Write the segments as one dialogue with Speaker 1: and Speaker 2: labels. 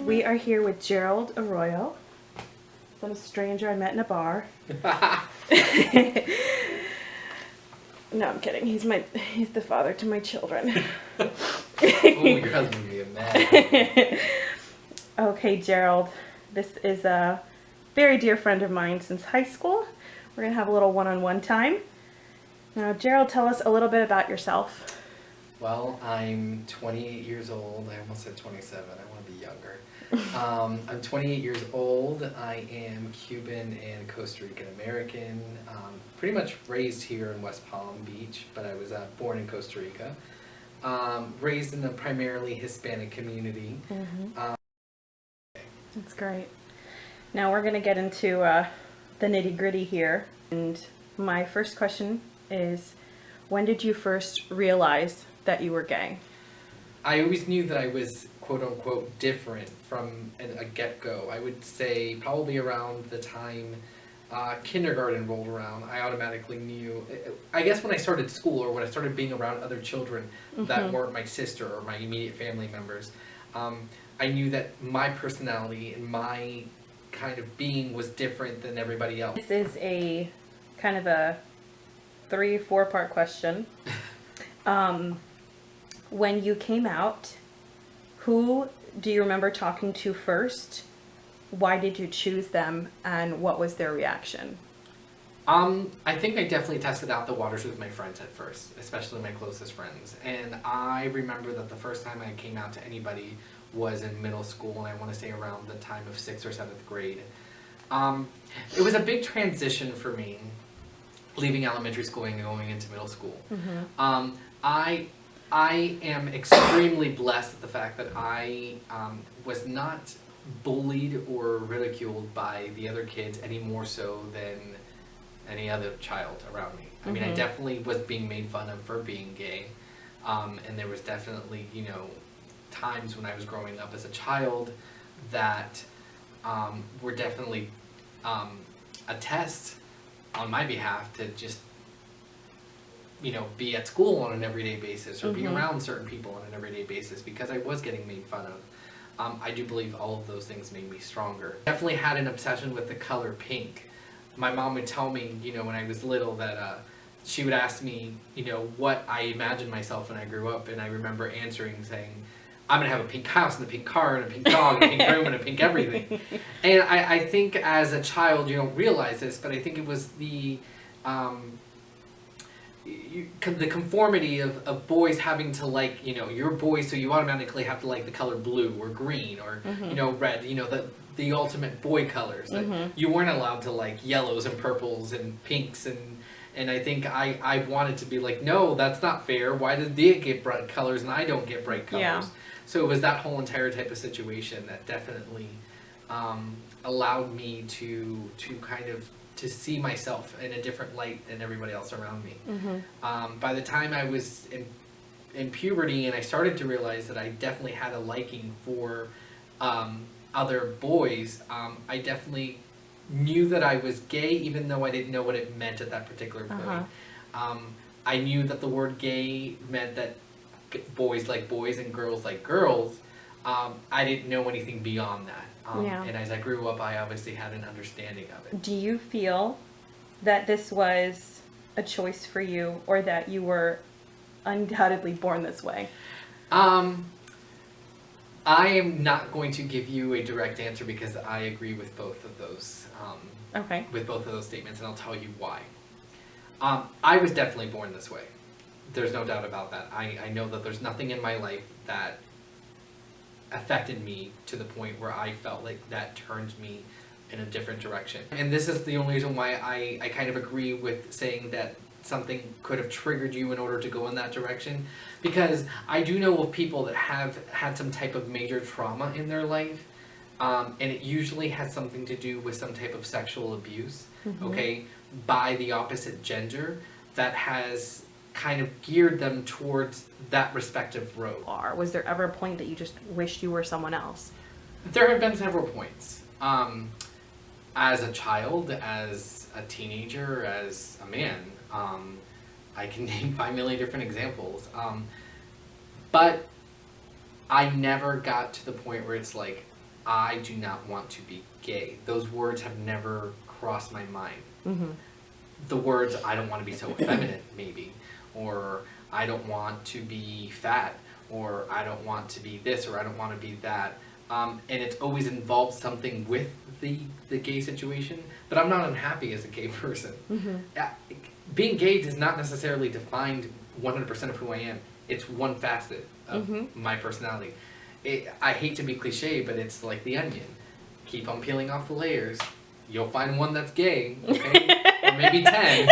Speaker 1: We are here with Gerald Arroyo, some stranger I met in a bar. No, I'm kidding. He's the father to my children.
Speaker 2: Oh, your husband be a man.
Speaker 1: Okay, Gerald, this is a very dear friend of mine since high school. We're gonna have a little one-on-one time. Now, Gerald, tell us a little bit about yourself.
Speaker 2: Well, I'm 28 years old. I almost said 27. I want to be younger. I'm 28 years old. I am Cuban and Costa Rican American. Pretty much raised here in West Palm Beach, but I was born in Costa Rica. Raised in a primarily Hispanic community.
Speaker 1: Mm-hmm. That's great. Now we're going to get into the nitty-gritty here. And my first question is, when did you first realize that you were gay?
Speaker 2: I always knew that I was quote-unquote different from a get-go. I would say probably around the time kindergarten rolled around, I automatically knew. I guess when I started school or when I started being around other children that weren't my sister or my immediate family members, I knew that my personality and my kind of being was different than everybody else.
Speaker 1: This is a kind of a 3-4 part question. When you came out, who do you remember talking to first? Why did you choose them, and what was their reaction?
Speaker 2: I think I definitely tested out the waters with my friends at first, especially my closest friends. And I remember that the first time I came out to anybody was in middle school, and I want to say around the time of 6th or 7th grade. It was a big transition for me, leaving elementary school and going into middle school.
Speaker 1: Mm-hmm.
Speaker 2: I am extremely blessed at the fact that I was not bullied or ridiculed by the other kids any more so than any other child around me. I mean, I definitely was being made fun of for being gay. And there was definitely, times when I was growing up as a child that were definitely a test on my behalf to just be at school on an everyday basis or be around certain people on an everyday basis because I was getting made fun of. I do believe all of those things made me stronger. Definitely had an obsession with the color pink. My mom would tell me, when I was little that she would ask me, what I imagined myself when I grew up, and I remember answering saying, I'm going to have a pink house and a pink car and a pink dog and a pink room and a pink everything. And I think as a child you don't realize this, but I think it was the conformity of boys having to like, you're boys, so you automatically have to like the color blue or green or, red, the ultimate boy colors. That you weren't allowed to like yellows and purples and pinks and I think I wanted to be like, no, that's not fair. Why did they get bright colors and I don't get bright colors? Yeah. So it was that whole entire type of situation that definitely allowed me to kind of to see myself in a different light than everybody else around me. By the time I was in puberty and I started to realize that I definitely had a liking for other boys, I definitely knew that I was gay even though I didn't know what it meant at that particular point. I knew that the word gay meant that boys like boys and girls like girls. I didn't know anything beyond that. And as I grew up, I obviously had an understanding of it.
Speaker 1: Do you feel that this was a choice for you, or that you were undoubtedly born this way?
Speaker 2: I am not going to give you a direct answer because I agree with both of those. With both of those statements, and I'll tell you why. I was definitely born this way. There's no doubt about that. I know that there's nothing in my life that affected me to the point where I felt like that turned me in a different direction. And this is the only reason why I kind of agree with saying that something could have triggered you in order to go in that direction, because I do know of people that have had some type of major trauma in their life, and it usually has something to do with some type of sexual abuse, by the opposite gender, that has kind of geared them towards that respective road.
Speaker 1: Was there ever a point that you just wished you were someone else?
Speaker 2: There have been several points. As a child, as a teenager, as a man, I can name 5 million different examples. But I never got to the point where it's like, I do not want to be gay. Those words have never crossed my mind.
Speaker 1: Mm-hmm.
Speaker 2: The words, I don't want to be so effeminate, maybe, or I don't want to be fat, or I don't want to be this, or I don't want to be that. And it's always involved something with the gay situation, but I'm not unhappy as a gay person.
Speaker 1: Mm-hmm.
Speaker 2: Being gay does not necessarily define 100% of who I am. It's one facet of my personality. I hate to be cliche, but it's like the onion. Keep on peeling off the layers. You'll find one that's gay, okay? Or maybe 10.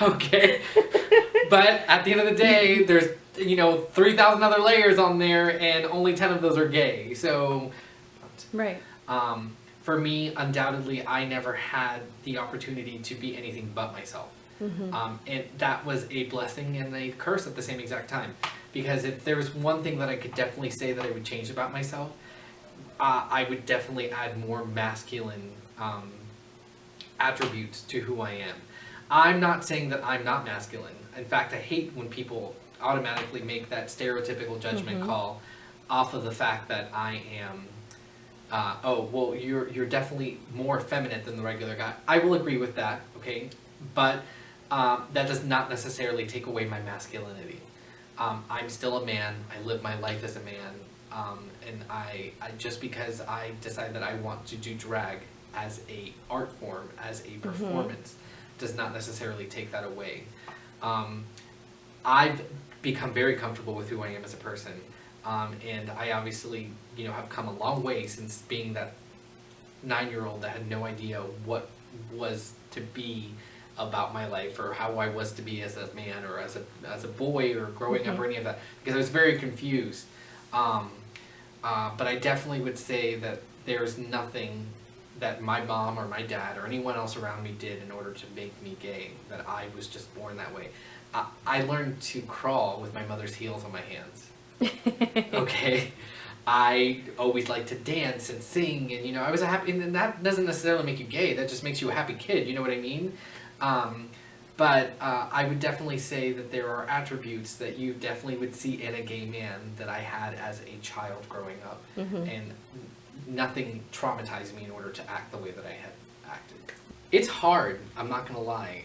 Speaker 2: Okay? But at the end of the day, there's, 3,000 other layers on there, and only 10 of those are gay. So,
Speaker 1: right.
Speaker 2: For me, undoubtedly, I never had the opportunity to be anything but myself.
Speaker 1: Mm-hmm.
Speaker 2: And that was a blessing and a curse at the same exact time. Because if there was one thing that I could definitely say that I would change about myself, I would definitely add more masculine attributes to who I am. I'm not saying that I'm not masculine. In fact, I hate when people automatically make that stereotypical judgment call off of the fact that I am, you're definitely more effeminate than the regular guy. I will agree with that, okay? But that does not necessarily take away my masculinity. I'm still a man. I live my life as a man. And I just because I decide that I want to do drag as a art form, as a performance, does not necessarily take that away. I've become very comfortable with who I am as a person. And I obviously, have come a long way since being that 9-year-old that had no idea what was to be about my life or how I was to be as a man or as a boy or growing up or any of that, because I was very confused. But I definitely would say that there's nothing that my mom or my dad or anyone else around me did in order to make me gay, that I was just born that way. I learned to crawl with my mother's heels on my hands. Okay? I always liked to dance and sing, and I was a happy, and that doesn't necessarily make you gay, that just makes you a happy kid, you know what I mean? But I would definitely say that there are attributes that you definitely would see in a gay man that I had as a child growing up, and nothing traumatized me in order to act the way that I had acted. It's hard, I'm not gonna lie.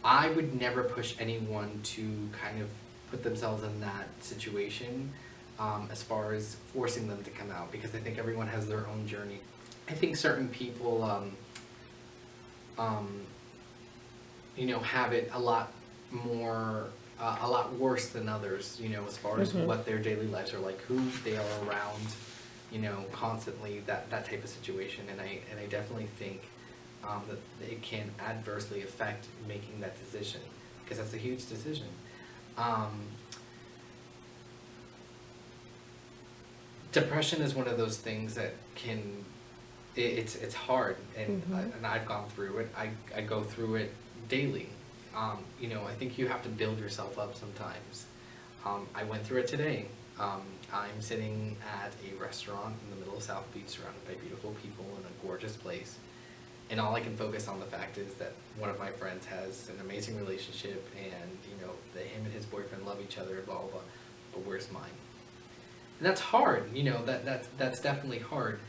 Speaker 2: I would never push anyone to kind of put themselves in that situation as far as forcing them to come out, because I think everyone has their own journey. I think certain people have it a lot more, a lot worse than others, as far as what their daily lives are like, who they are around, constantly, that type of situation. And I definitely think that it can adversely affect making that decision, because that's a huge decision. Depression is one of those things that can, it's hard, and and I've gone through it. I go through it daily. I think you have to build yourself up sometimes. I went through it today. I'm sitting at a restaurant in the middle of South Beach, surrounded by beautiful people in a gorgeous place, and all I can focus on the fact is that one of my friends has an amazing relationship, and that him and his boyfriend love each other, blah blah blah. But where's mine? And that's hard. That's definitely hard.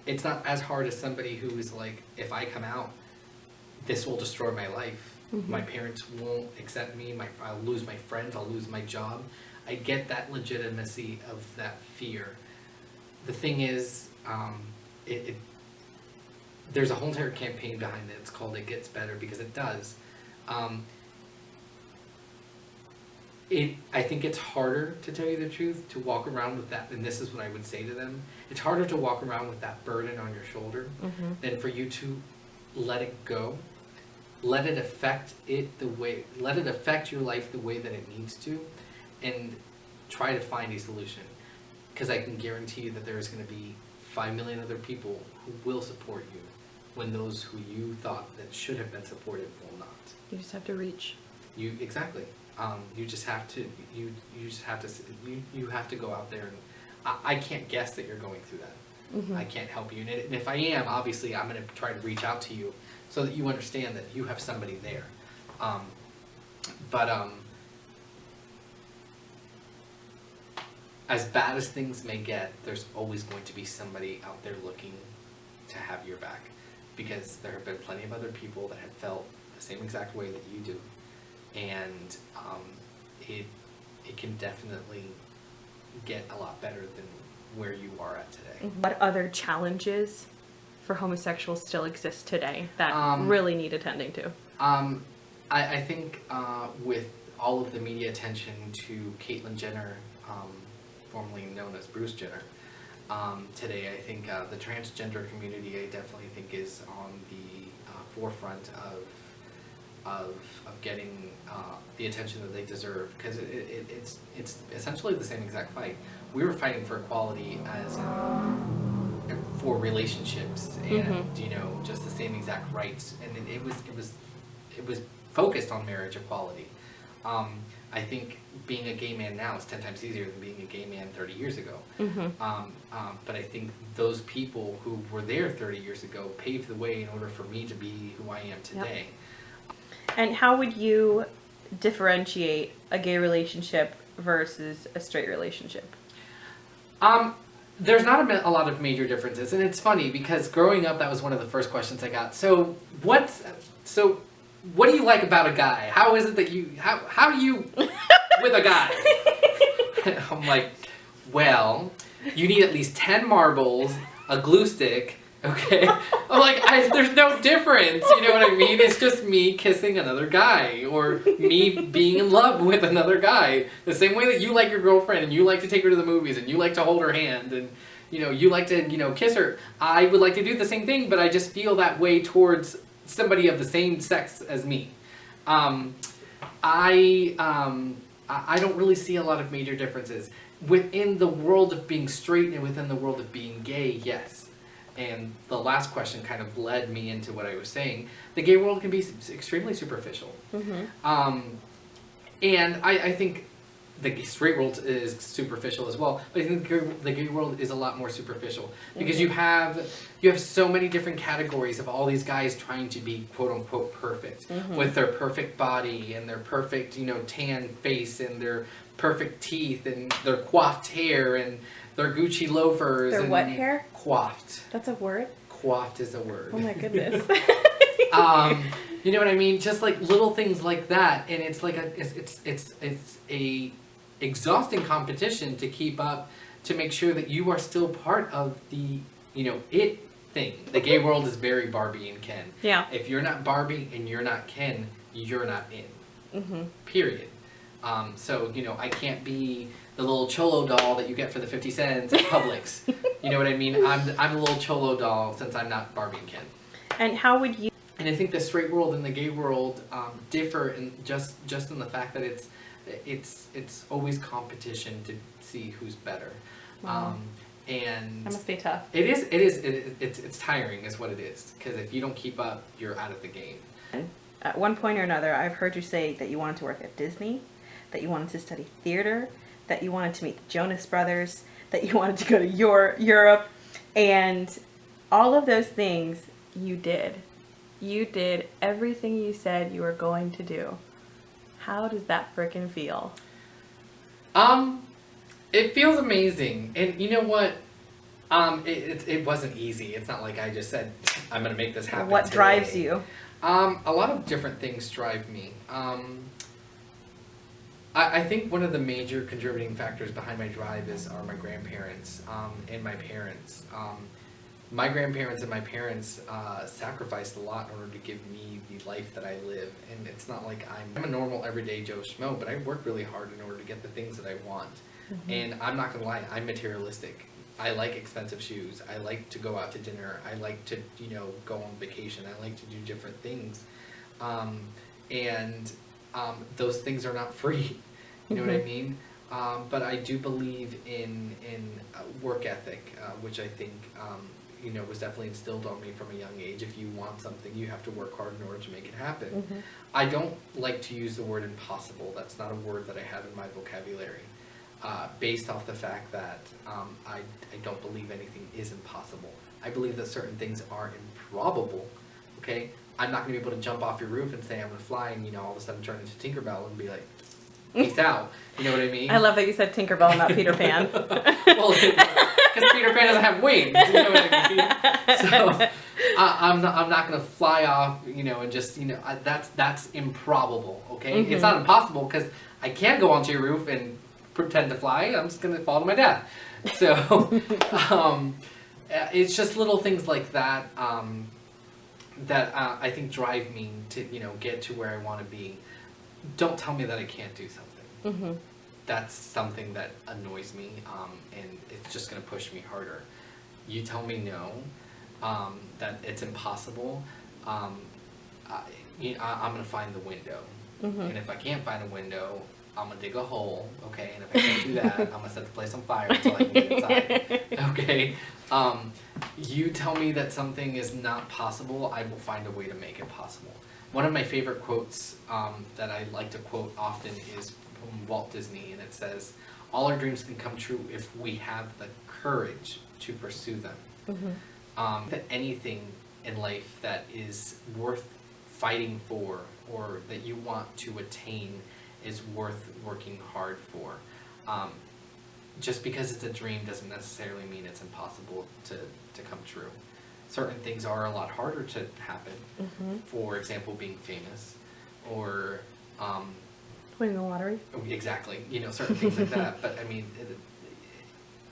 Speaker 2: It's not as hard as somebody who is like, if I come out, this will destroy my life. My parents won't accept me. I'll lose my friends. I'll lose my job. I get that legitimacy of that fear. The thing is, there's a whole entire campaign behind it. It's called "It Gets Better," because it does. I think it's harder, to tell you the truth, to walk around with that, and this is what I would say to them. It's harder to walk around with that burden on your shoulder than for you to let it go. Let it affect your life the way that it needs to, and try to find a solution. Because I can guarantee you that there is going to be 5 million other people who will support you when those who you thought that should have been supported will not.
Speaker 1: You just have to reach.
Speaker 2: Exactly. You just have to. You have to go out there, and I can't guess that you're going through that. I can't help you, and if I am, obviously, I'm going to try to reach out to you so that you understand that you have somebody there. as bad as things may get, there's always going to be somebody out there looking to have your back, because there have been plenty of other people that have felt the same exact way that you do, and it can definitely get a lot better than where you are at today.
Speaker 1: What other challenges for homosexuals still exist today that really need attending to?
Speaker 2: I think with all of the media attention to Caitlyn Jenner, formerly known as Bruce Jenner, today, I think the transgender community, I definitely think, is on the forefront of getting the attention that they deserve, because it's essentially the same exact fight. We were fighting for equality as for relationships, and you know, just the same exact rights, and it was focused on marriage equality. I think being a gay man now is 10 times easier than being a gay man 30 years ago. But I think those people who were there 30 years ago paved the way in order for me to be who I am today.
Speaker 1: Yep. And how would you differentiate a gay relationship versus a straight relationship?
Speaker 2: There's not a lot of major differences, and it's funny because growing up, that was one of the first questions I got. So what do you like about a guy? How is it that how do you with a guy? I'm like, well, you need at least 10 marbles, a glue stick, okay? I'm like, there's no difference, you know what I mean? It's just me kissing another guy, or me being in love with another guy. The same way that you like your girlfriend, and you like to take her to the movies, and you like to hold her hand, and you know, you like to, you know, kiss her. I would like to do the same thing, but I just feel that way towards somebody of the same sex as me. I don't really see a lot of major differences within the world of being straight and within the world of being gay. Yes. And the last question kind of led me into what I was saying. The gay world can be extremely superficial. And I think the straight world is superficial as well, but I think the gay world is a lot more superficial, because you have so many different categories of all these guys trying to be quote unquote perfect, with their perfect body and their perfect, you know, tan face and their perfect teeth and their coiffed hair and their Gucci loafers.
Speaker 1: Their
Speaker 2: and
Speaker 1: what hair?
Speaker 2: Coiffed.
Speaker 1: That's a word?
Speaker 2: Coiffed is a word.
Speaker 1: Oh my goodness.
Speaker 2: You know what I mean? Just like little things like that, and it's like it's a exhausting competition to keep up, to make sure that you are still part of the, you know, it thing. The gay world is very Barbie and Ken.
Speaker 1: Yeah.
Speaker 2: If you're not Barbie and you're not Ken, you're not in. Period. So, you know, I can't be the little cholo doll that you get for the 50 cents at Publix. You know what I mean? I'm a little cholo doll since I'm not Barbie and Ken.
Speaker 1: And how would you...
Speaker 2: And I think the straight world and the gay world differ in just in the fact that it's always competition to see who's better.
Speaker 1: Wow.
Speaker 2: And
Speaker 1: that must be tough.
Speaker 2: It's tiring is what it is, because if you don't keep up, you're out of the game.
Speaker 1: At one point or another, I've heard you say that you wanted to work at Disney, that you wanted to study theater, that you wanted to meet the Jonas Brothers, that you wanted to go to Europe, and all of those things you did. You did everything you said you were going to do. How does that frickin' feel?
Speaker 2: It feels amazing, and you know what? It wasn't easy. It's not like I just said, I'm gonna make this happen.
Speaker 1: What
Speaker 2: today.
Speaker 1: drives you?
Speaker 2: A lot of different things drive me. I think one of the major contributing factors behind my drive are my grandparents and my parents. My grandparents and my parents sacrificed a lot in order to give me the life that I live. And it's not like I'm a normal everyday Joe Schmo, but I work really hard in order to get the things that I want. And I'm not going to lie, I'm materialistic. I like expensive shoes. I like to go out to dinner. I like to, you know, go on vacation. I like to do different things. And those things are not free. You know what I mean? But I do believe in work ethic, which I think you know, was definitely instilled on me from a young age. If you want something, you have to work hard in order to make it happen. I don't like to use the word impossible. That's not a word that I have in my vocabulary, based off the fact that I don't believe anything is impossible. I believe that certain things are improbable. Okay, I'm not going to be able to jump off your roof and say I'm going to fly and, you know, all of a sudden turn into Tinkerbell and be like, Peace out. You know what I mean?
Speaker 1: I love that you said Tinkerbell and not Peter Pan.
Speaker 2: Well, because Peter Pan doesn't have wings. You know what I mean? So I'm not gonna fly off, you know, and just, you know, that's improbable. Okay, it's not impossible because I can't go onto your roof and pretend to fly. I'm just gonna fall to my death. So it's just little things like that that I think drive me to, you know, get to where I want to be. Don't tell me that I can't do something. That's something that annoys me, and it's just going to push me harder. You tell me no, that it's impossible, I'm going to find the window. And if I can't find a window, I'm going to dig a hole, okay? And if I can't do that, I'm going to set the place on fire until I can get inside, okay? You tell me that something is not possible, I will find a way to make it possible. One of my favorite quotes that I like to quote often is from Walt Disney, and it says, "All our dreams can come true if we have the courage to pursue them." That anything in life that is worth fighting for or that you want to attain is worth working hard for. Just because it's a dream doesn't necessarily mean it's impossible to come true. Certain things are a lot harder to happen. For example, being famous, or
Speaker 1: winning the lottery.
Speaker 2: Exactly, you know, certain things like that. But I mean,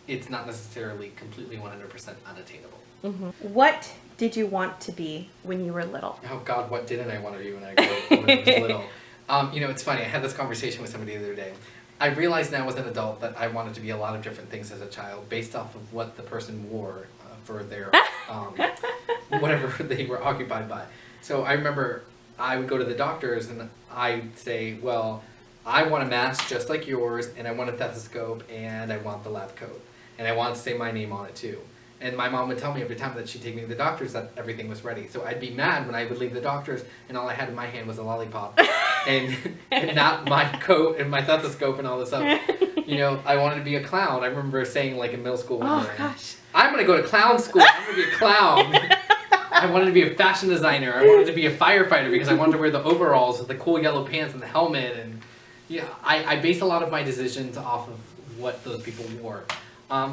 Speaker 2: it's not necessarily completely 100% unattainable.
Speaker 1: What did you want to be when you were little?
Speaker 2: Oh God, what didn't I want to be when I was little? You know, it's funny. I had this conversation with somebody the other day. I realize now as an adult that I wanted to be a lot of different things as a child based off of what the person wore for their whatever they were occupied by. So I remember I would go to the doctors and I'd say, well, I want a mask just like yours, and I want a stethoscope, and I want the lab coat, and I want to say my name on it too. And my mom would tell me every time that she'd take me to the doctors that everything was ready. So I'd be mad when I would leave the doctors and all I had in my hand was a lollipop and not my coat and my stethoscope and all this stuff. You know, I wanted to be a clown. I remember saying, like, in middle school one day,
Speaker 1: Gosh.
Speaker 2: I'm going to go to clown school. I'm going to be a clown. I wanted to be a fashion designer. I wanted to be a firefighter because I wanted to wear the overalls with the cool yellow pants and the helmet. And yeah, I base a lot of my decisions off of what those people wore.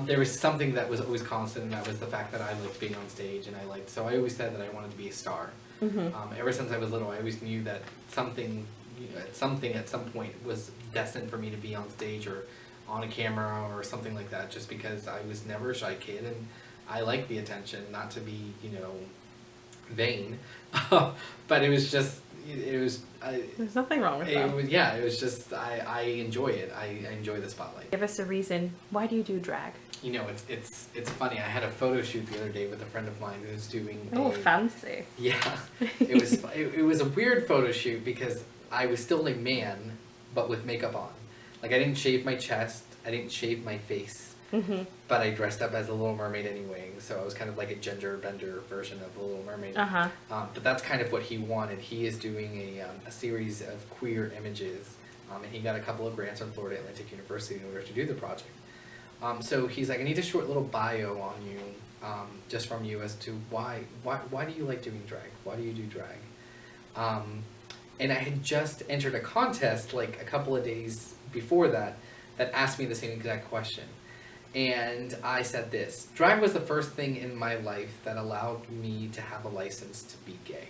Speaker 2: There was something that was always constant, and that was the fact that I liked being on stage, and so I always said that I wanted to be a star. Ever since I was little, I always knew that something at some point was destined for me to be on stage or on a camera or something like that, just because I was never a shy kid, and I liked the attention, not to be, you know, vain, but it was just,
Speaker 1: There's nothing wrong with that.
Speaker 2: It was just, I enjoy it. I enjoy the spotlight.
Speaker 1: Give us a reason. Why do you do drag?
Speaker 2: You know, it's funny. I had a photo shoot the other day with a friend of mine who's doing
Speaker 1: Fancy.
Speaker 2: Yeah. It was a weird photo shoot because I was still a man, but with makeup on. Like, I didn't shave my chest, I didn't shave my face. But I dressed up as a Little Mermaid anyway, so I was kind of like a gender bender version of the Little Mermaid. But that's kind of what he wanted. He is doing a series of queer images, and he got a couple of grants from Florida Atlantic University in order to do the project. So he's like, I need a short little bio on you, just from you, as to why do you like doing drag? Why do you do drag? And I had just entered a contest like a couple of days before that asked me the same exact question. And I said this: drag was the first thing in my life that allowed me to have a license to be gay.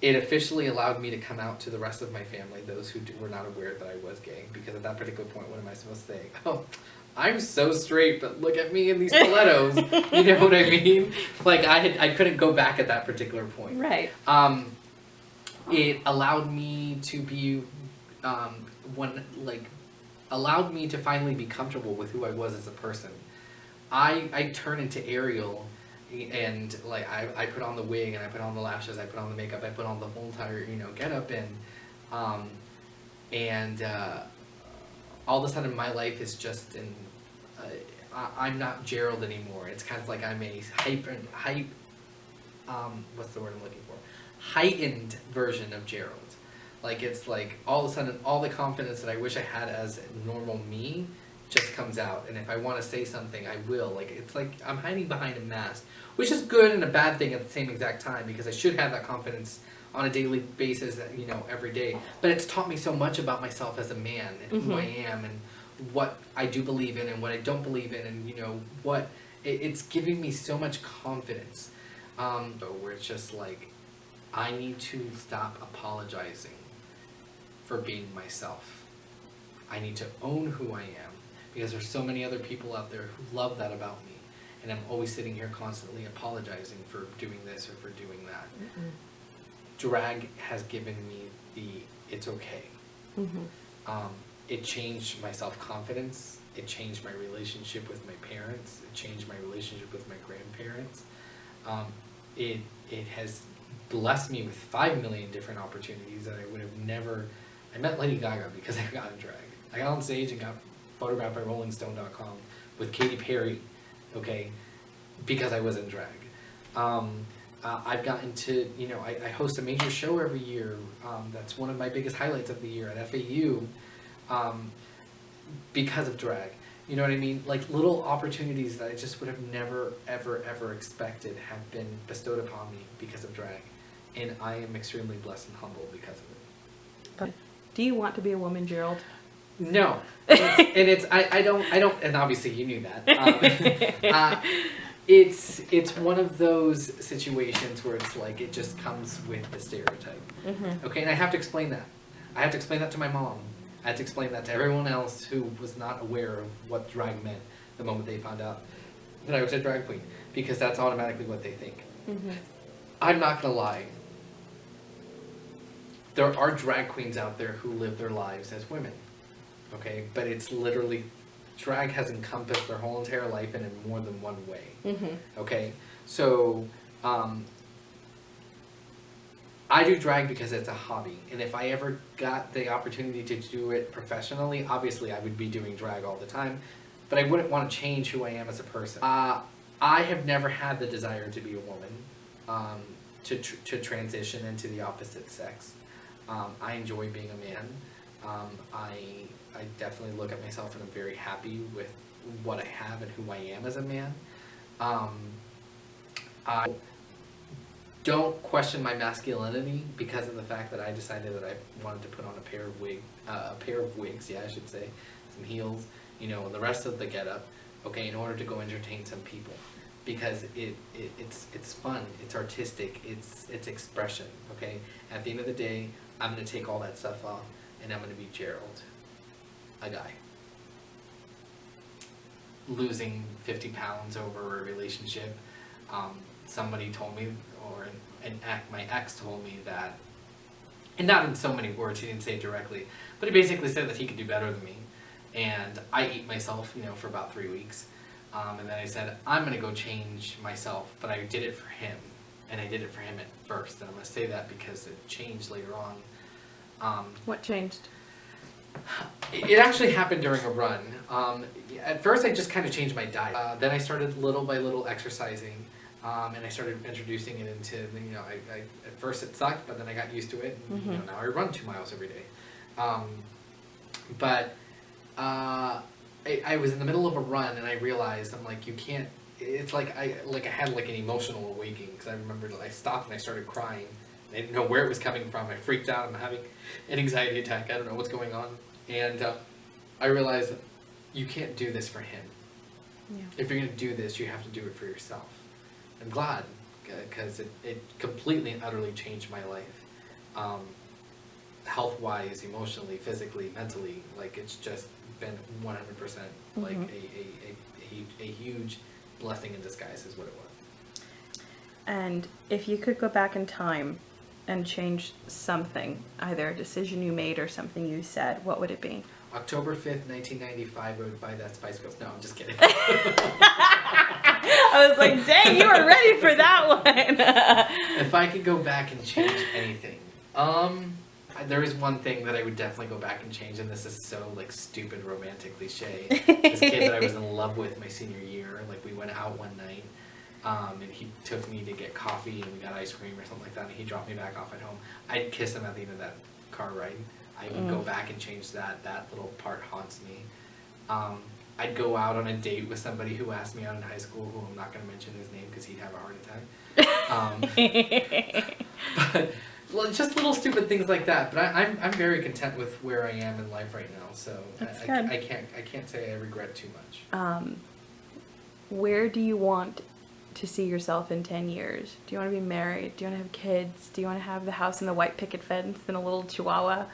Speaker 2: It officially allowed me to come out to the rest of my family, those who were not aware that I was gay, because at that particular point, what am I supposed to say? Oh, I'm so straight, but look at me in these stilettos. You know what I mean? Like, I couldn't go back at that particular point.
Speaker 1: Right.
Speaker 2: It allowed me to be allowed me to finally be comfortable with who I was as a person. I turned into Ariel, and like I put on the wig, and I put on the lashes, I put on the makeup, I put on the whole entire getup, and all of a sudden my life is just I'm not Gerald anymore. It's kind of like I'm a what's the word I'm looking for? Heightened version of Gerald. Like, it's like all of a sudden all the confidence that I wish I had as normal me just comes out, and if I want to say something, I will. Like, it's like I'm hiding behind a mask, which is good and a bad thing at the same exact time, because I should have that confidence on a daily basis, you know, every day. But it's taught me so much about myself as a man and who I am and what I do believe in and what I don't believe in, and you know what it's giving me so much confidence. Where it's just like I need to stop apologizing for being myself. I need to own who I am, because there's so many other people out there who love that about me, and I'm always sitting here constantly apologizing for doing this or for doing that. Drag has given me the it's okay. It changed my self-confidence. It changed my relationship with my parents. It changed my relationship with my grandparents. It has blessed me with 5 million different opportunities that I would have never. I met Lady Gaga because I got in drag. I got on stage and got photographed by RollingStone.com with Katy Perry, okay, because I was in drag. I've gotten to, you know, I host a major show every year. That's one of my biggest highlights of the year at FAU, because of drag. You know what I mean? Like little opportunities that I just would have never, ever, ever expected have been bestowed upon me because of drag. And I am extremely blessed and humbled because of it.
Speaker 1: Do you want to be a woman, Gerald?
Speaker 2: No. I don't, and obviously you knew that. It's one of those situations where it's like it just comes with the stereotype. Okay, and I have to explain that. I have to explain that to my mom. I had to explain that to everyone else who was not aware of what drag meant the moment they found out that I was a drag queen, because that's automatically what they think. I'm not gonna lie. There are drag queens out there who live their lives as women, okay? But it's literally, drag has encompassed their whole entire life and in more than one way, okay? So, I do drag because it's a hobby, and if I ever got the opportunity to do it professionally, obviously I would be doing drag all the time, but I wouldn't want to change who I am as a person. I have never had the desire to be a woman, to transition into the opposite sex. I enjoy being a man. I definitely look at myself and I'm very happy with what I have and who I am as a man. I don't question my masculinity because of the fact that I decided that I wanted to put on a pair of wigs, yeah, I should say, some heels, you know, and the rest of the getup, okay, in order to go entertain some people, because it's fun, it's artistic, it's expression, okay. At the end of the day, I'm gonna take all that stuff off, and I'm gonna be Gerald, a guy, losing 50 pounds over a relationship. Somebody told me, or my ex told me that, and not in so many words, he didn't say it directly, but he basically said that he could do better than me. And I ate myself, you know, for about 3 weeks. And then I said, I'm going to go change myself, but I did it for him. And I did it for him at first. And I'm going to say that because it changed later on.
Speaker 1: What changed?
Speaker 2: It actually happened during a run. At first, I just kind of changed my diet. Then I started little by little exercising. And I started introducing it into, you know, I at first it sucked, but then I got used to it. And, you know, now I run 2 miles every day. I was in the middle of a run and I realized, I'm like, you can't, it's like I had like an emotional awakening, because I remember I stopped and I started crying. I didn't know where it was coming from. I freaked out. I'm having an anxiety attack. I don't know what's going on. And I realized you can't do this for him. Yeah. If you're going to do this, you have to do it for yourself. I'm glad, because it completely and utterly changed my life. Health-wise, emotionally, physically, mentally, like it's just been 100% like a huge blessing in disguise is what it was.
Speaker 1: And if you could go back in time and change something, either a decision you made or something you said, what would it be?
Speaker 2: October 5th, 1995, I would buy that Spice Girls. No, I'm just kidding.
Speaker 1: I was like, dang, you were ready for that one.
Speaker 2: If I could go back and change anything, there is one thing that I would definitely go back and change, and this is so like stupid romantic cliche. This kid that I was in love with my senior year, like we went out one night, and he took me to get coffee and we got ice cream or something like that, and he dropped me back off at home. I'd kiss him at the end of that car ride. I would go back and change that. That little part haunts me. I'd go out on a date with somebody who asked me out in high school, who I'm not going to mention his name because he'd have a heart attack. But just little stupid things like that. But I'm very content with where I am in life right now. So I can't say I regret too much.
Speaker 1: Where do you want to see yourself in 10 years? Do you want to be married? Do you want to have kids? Do you want to have the house and the white picket fence and a little chihuahua?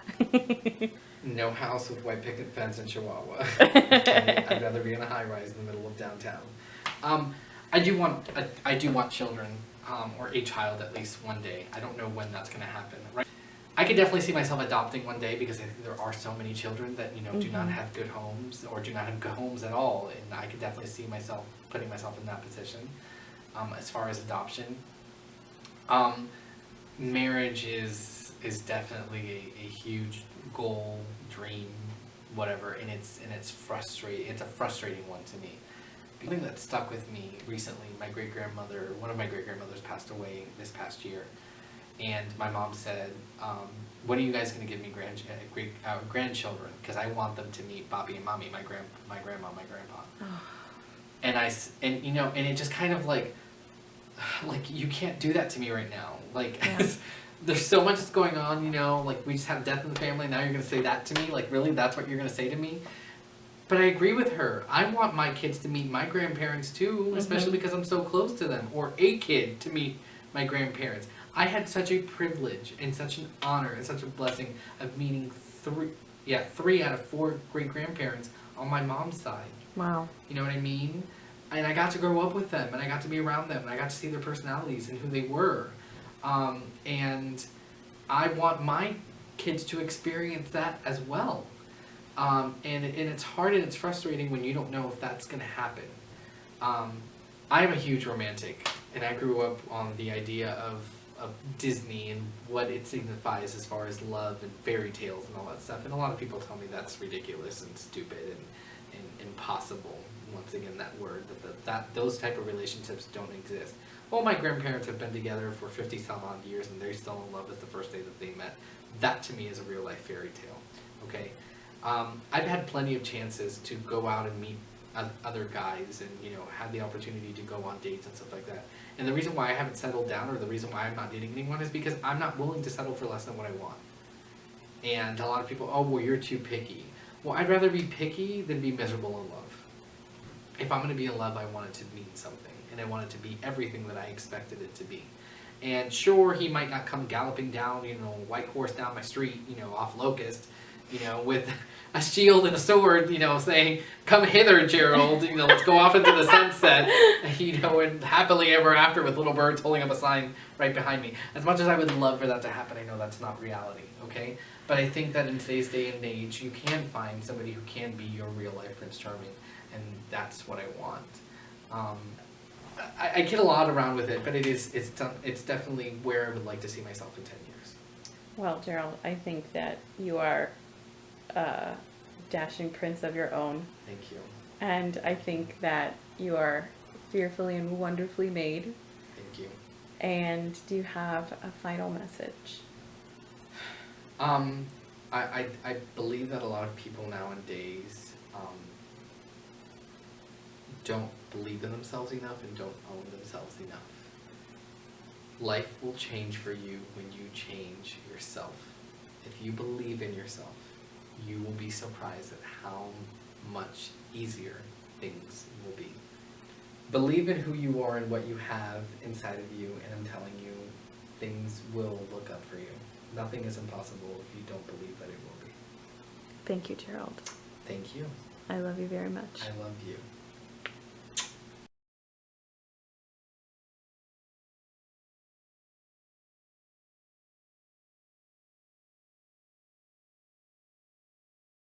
Speaker 2: No house with white picket fence and chihuahua. I'd rather be in a high-rise in the middle of downtown. I do want children, or a child at least one day. I don't know when that's going to happen. Right? I could definitely see myself adopting one day because I think there are so many children that do not have good homes or do not have good homes at all, and I could definitely see myself putting myself in that position. As far as adoption, marriage is definitely a huge goal, dream, whatever, and it's frustrating. It's a frustrating one to me. Something that stuck with me recently, one of my great-grandmothers passed away this past year, and my mom said, when are you guys going to give me grandchildren? Because I want them to meet Bobby and Mommy, my grandma, my grandpa. Oh. And and it just kind of like you can't do that to me right now. There's so much that's going on, like we just had a death in the family, now you're going to say that to me? Like, really? That's what you're going to say to me? But I agree with her. I want my kids to meet my grandparents too, especially because I'm so close to them, or a kid to meet my grandparents. I had such a privilege and such an honor and such a blessing of meeting three out of four great-grandparents on my mom's side.
Speaker 1: Wow.
Speaker 2: You know what I mean? And I got to grow up with them, and I got to be around them, and I got to see their personalities and who they were. And I want my kids to experience that as well. And it's hard and it's frustrating when you don't know if that's going to happen. I'm a huge romantic, and I grew up on the idea of Disney and what it signifies as far as love and fairy tales and all that stuff. And a lot of people tell me that's ridiculous and stupid and impossible. Once again, that word, that those type of relationships don't exist. Well, my grandparents have been together for 50 some odd years and they're still in love as the first day that they met. That to me is a real life fairy tale. Okay, I've had plenty of chances to go out and meet other guys and have the opportunity to go on dates and stuff like that. And the reason why I haven't settled down, or the reason why I'm not dating anyone, is because I'm not willing to settle for less than what I want. And a lot of people, oh well, you're too picky. Well, I'd rather be picky than be miserable in love. If I'm going to be in love, I want it to mean something, and I want it to be everything that I expected it to be. And sure, he might not come galloping down, white horse down my street, off Locust, with a shield and a sword, saying, "Come hither, Gerald, let's go off into the sunset," and happily ever after with little birds holding up a sign right behind me. As much as I would love for that to happen, I know that's not reality, okay? But I think that in today's day and age, you can find somebody who can be your real life Prince Charming, and that's what I want. I kid a lot around with it, but it's definitely where I would like to see myself in 10 years.
Speaker 1: Well, Gerald, I think that you are a dashing prince of your own.
Speaker 2: Thank you.
Speaker 1: And I think that you are fearfully and wonderfully made.
Speaker 2: Thank you.
Speaker 1: And do you have a final message?
Speaker 2: I believe that a lot of people nowadays don't believe in themselves enough and don't own themselves enough. Life will change for you when you change yourself. If you believe in yourself, you will be surprised at how much easier things will be. Believe in who you are and what you have inside of you, and I'm telling you, things will look up for you. Nothing is impossible if you don't believe that it will be.
Speaker 1: Thank you, Gerald.
Speaker 2: Thank you.
Speaker 1: I love you very much.
Speaker 2: I love you.